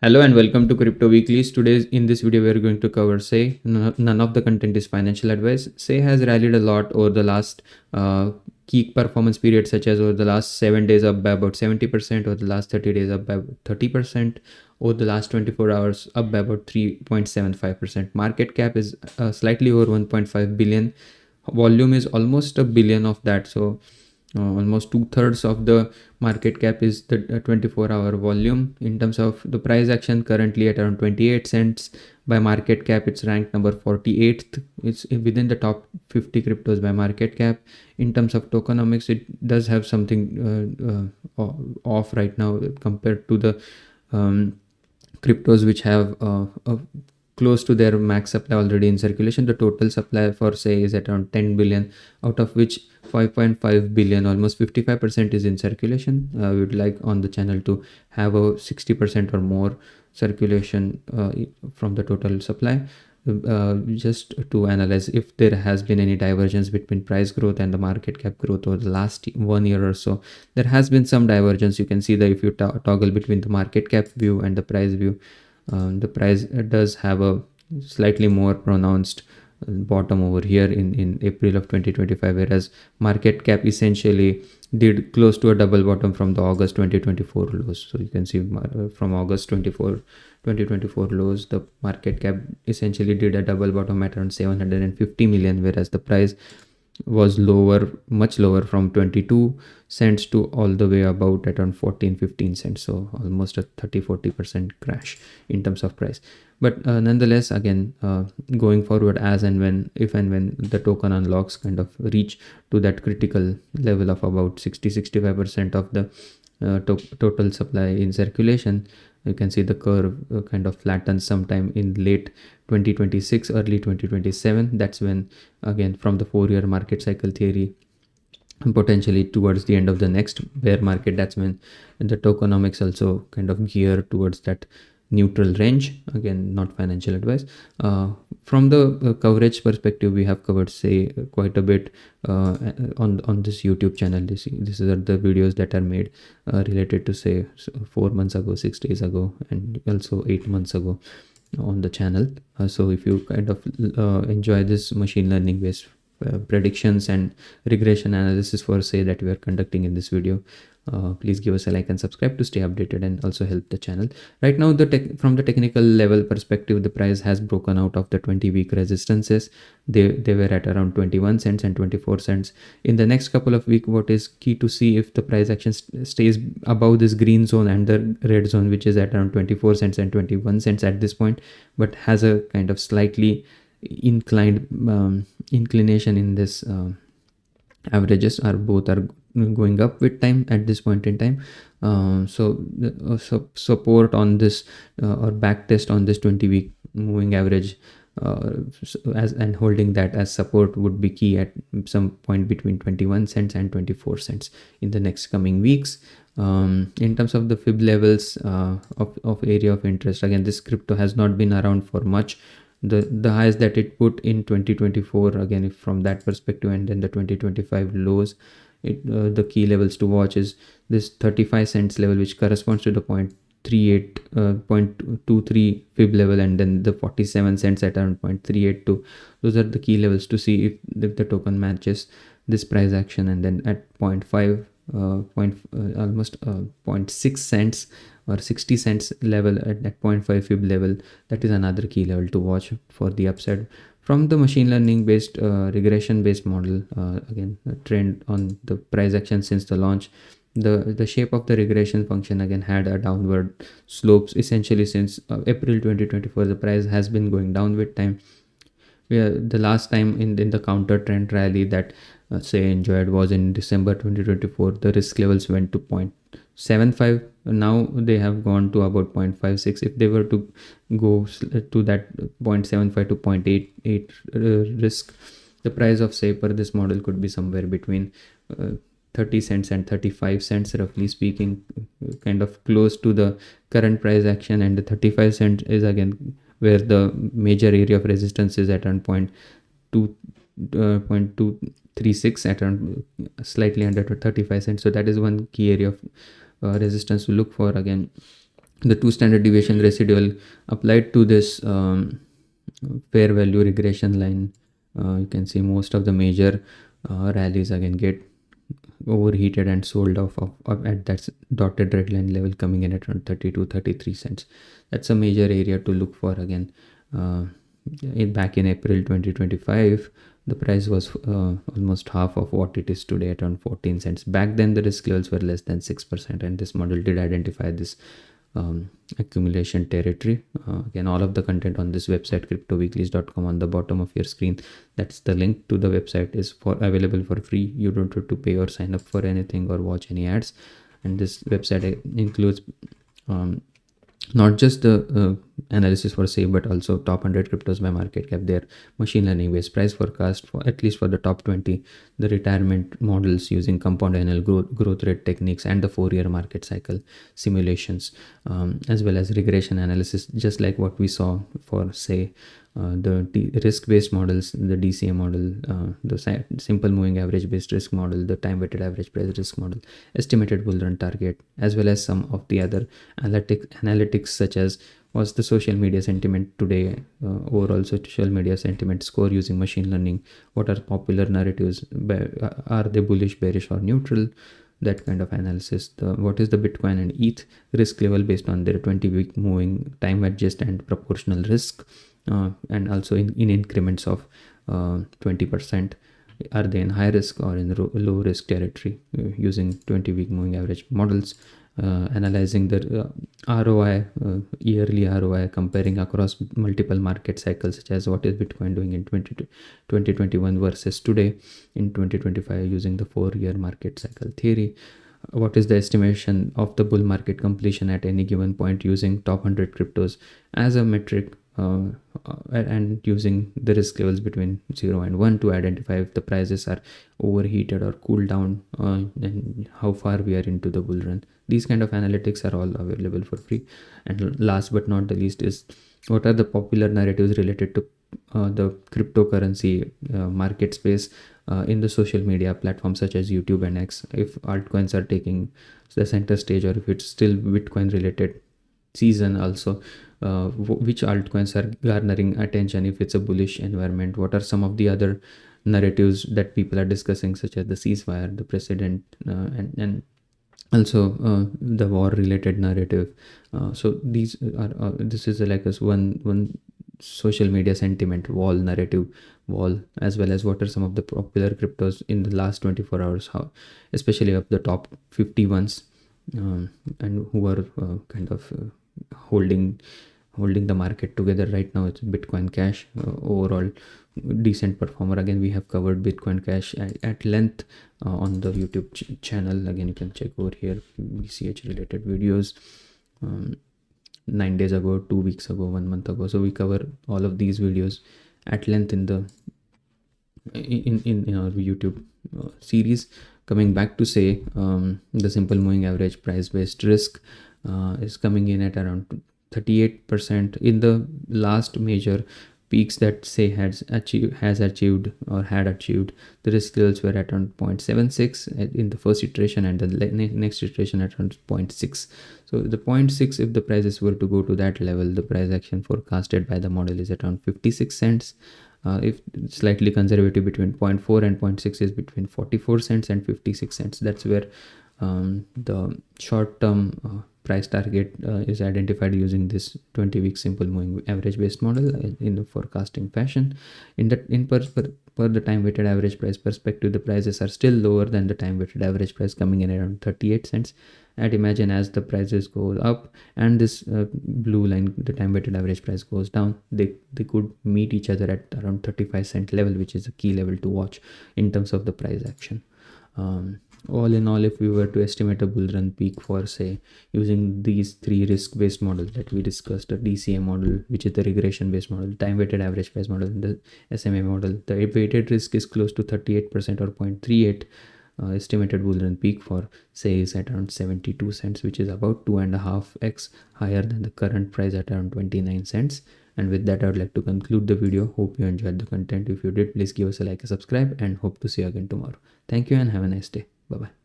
Hello and welcome to Crypto Weeklies. Today in this video we are going to cover SEI. None of the content is financial advice. SEI has rallied a lot over the last key performance period, such as over the last 7 days up by about 70%, over the last 30 days up by 30%, over the last 24 hours up by about 3.75%. Market cap is slightly over 1.5 billion. Volume is almost a billion of that. So almost 2/3 of the market cap is the 24-hour volume. In terms of the price action, currently at around 28 cents by market cap, it's ranked number 48th. It's within the top 50 cryptos by market cap. In terms of tokenomics, it does have something off right now compared to the cryptos which have close to their max supply already in circulation. The total supply for SEI is at around 10 billion, out of which 5.5 billion, almost 55%, is in circulation. We would like on the channel to have a 60% or more circulation from the total supply. Just to analyze if there has been any divergence between price growth and the market cap growth over the last 1 year or so. There has been some divergence. You can see that if you toggle between the market cap view and the price view, the price does have a slightly more pronounced bottom over here in April of 2025, whereas market cap essentially did close to a double bottom from the August 2024 lows. So you can see from August 2024 lows, the market cap essentially did a double bottom at around 750 million, whereas the price was lower, much lower, from 22 cents to all the way about at around 14-15 cents. So almost a 30-40% crash in terms of price. But nonetheless, again, going forward, as and when, if and when the token unlocks kind of reach to that critical level of about 60-65% of the total supply in circulation, you can see the curve kind of flattens sometime in late 2026, early 2027. That's when, again, from the 4-year market cycle theory, potentially towards the end of the next bear market, that's when the tokenomics also kind of gear towards that neutral range. Again, not financial advice. From the coverage perspective, we have covered SEI quite a bit on this YouTube channel. These are the videos that are made related to SEI 4 months ago, 6 days ago, and also 8 months ago on the channel. So if you kind of enjoy this machine learning based predictions and regression analysis for SEI that we are conducting in this video, please give us a like and subscribe to stay updated and also help the channel. Right now, from the technical level perspective, the price has broken out of the 20-week resistances. They were at around 21 cents and 24 cents. In the next couple of weeks, what is key to see if the price action stays above this green zone and the red zone, which is at around 24 cents and 21 cents at this point, but has a kind of slightly inclined inclination in this averages are going up with time at this point in time. So the support on this or back test on this 20-week moving average and holding that as support would be key at some point between 21 cents and 24 cents in the next coming weeks. In terms of the fib levels of area of interest, again, this crypto has not been around for much. The highs that it put in 2024, again, if from that perspective, and then the 2025 lows, the key levels to watch is this 35 cents level, which corresponds to the 0.23 fib level, and then the 47 cents at around 0.382. Those are the key levels to see if the token matches this price action. And then at 0.5 almost 0.6 cents or 60 cents level, at that 0.5 fib level, that is another key level to watch for the upside. From the machine learning based regression based model, again, a trend on the price action since the launch, the shape of the regression function again had a downward slopes essentially since April 2024. The price has been going down with time. The last time in the counter trend rally that SEI enjoyed was in December 2024. The risk levels went to 0.75. Now they have gone to about 0.56. If they were to go to that 0.75 to 0.88 risk, the price of SEI per this model could be somewhere between 30 cents and 35 cents, roughly speaking, kind of close to the current price action. And the 35 cents is again where the major area of resistance is at around 0.236, at around slightly under 35 cents. So that is one key area of resistance to look for. Again, the 2 standard deviation residual applied to this fair value regression line. You can see most of the major rallies again get overheated and sold off of at that dotted red line level, coming in at around 32-33 cents. That's a major area to look for again. Back in April 2025, the price was almost half of what it is today, at around 14 cents. Back then the risk levels were less than 6%, and this model did identify this accumulation territory. Again, all of the content on this website, cryptoweeklies.com, on the bottom of your screen, that's the link to the website, is available for free. You don't have to pay or sign up for anything or watch any ads. And this website includes not just the analysis for SEI, but also top 100 cryptos by market cap, their machine learning based price forecast for at least for the top 20, the retirement models using compound annual growth rate techniques, and the 4-year market cycle simulations, as well as regression analysis, just like what we saw for SEI. The risk-based models, the DCA model, the simple moving average-based risk model, the time-weighted average price risk model, estimated bull run target, as well as some of the other analytics such as what's the social media sentiment today, overall social media sentiment score using machine learning, what are popular narratives, are they bullish, bearish, or neutral, that kind of analysis. What is the Bitcoin and ETH risk level based on their 20-week moving time adjust and proportional risk, and also in increments of 20%. Are they in high risk or in low risk territory, using 20-week moving average models, analyzing the ROI, yearly ROI, comparing across multiple market cycles, such as what is Bitcoin doing in 2021 versus today in 2025, using the 4-year market cycle theory. What is the estimation of the bull market completion at any given point, using top 100 cryptos as a metric, and using the risk levels between 0 and 1 to identify if the prices are overheated or cooled down, and how far we are into the bull run. These kind of analytics are all available for free. And last but not the least is, what are the popular narratives related to the cryptocurrency market space in the social media platforms such as YouTube and X. If altcoins are taking the center stage, or if it's still Bitcoin related season also, which altcoins are garnering attention if it's a bullish environment. What are some of the other narratives that people are discussing, such as the ceasefire, the president, and also the war related narrative. So these are this is like a one social media sentiment narrative wall, as well as what are some of the popular cryptos in the last 24 hours, how especially of the top 50 ones, and who are kind of holding the market together right now. It's Bitcoin Cash, overall decent performer. Again, we have covered Bitcoin Cash at length on the YouTube channel. Again, you can check over here, BCH related videos, 9 days ago, 2 weeks ago, 1 month ago. So we cover all of these videos at length in the in our YouTube series. Coming back to say, the simple moving average price based risk is coming in at around 38%. In the last major peaks that SEI has achieved or had achieved, the risk levels were at around 0.76 in the first iteration, and the next iteration at around 0.6. So the 0.6, if the prices were to go to that level, the price action forecasted by the model is at around 56 cents. If slightly conservative, between 0.4 and 0.6 is between 44 cents and 56 cents. That's where the short-term price target is identified using this 20-week simple moving average based model in the forecasting fashion. Per the time weighted average price perspective, the prices are still lower than the time weighted average price, coming in around 38 cents. And imagine as the prices go up and this blue line, the time weighted average price, goes down, they could meet each other at around 35 cent level, which is a key level to watch in terms of the price action. All in all, if we were to estimate a bull run peak for SEI using these 3 risk based models that we discussed, the DCA model, which is the regression based model, time weighted average price model, and the SMA model, the weighted risk is close to 38% or 0.38. Estimated bull run peak for SEI is at around 72 cents, which is about 2.5x higher than the current price at around 29 cents. And with that, I would like to conclude the video. Hope you enjoyed the content. If you did, please give us a like and subscribe, and hope to see you again tomorrow. Thank you and have a nice day. Bye bye.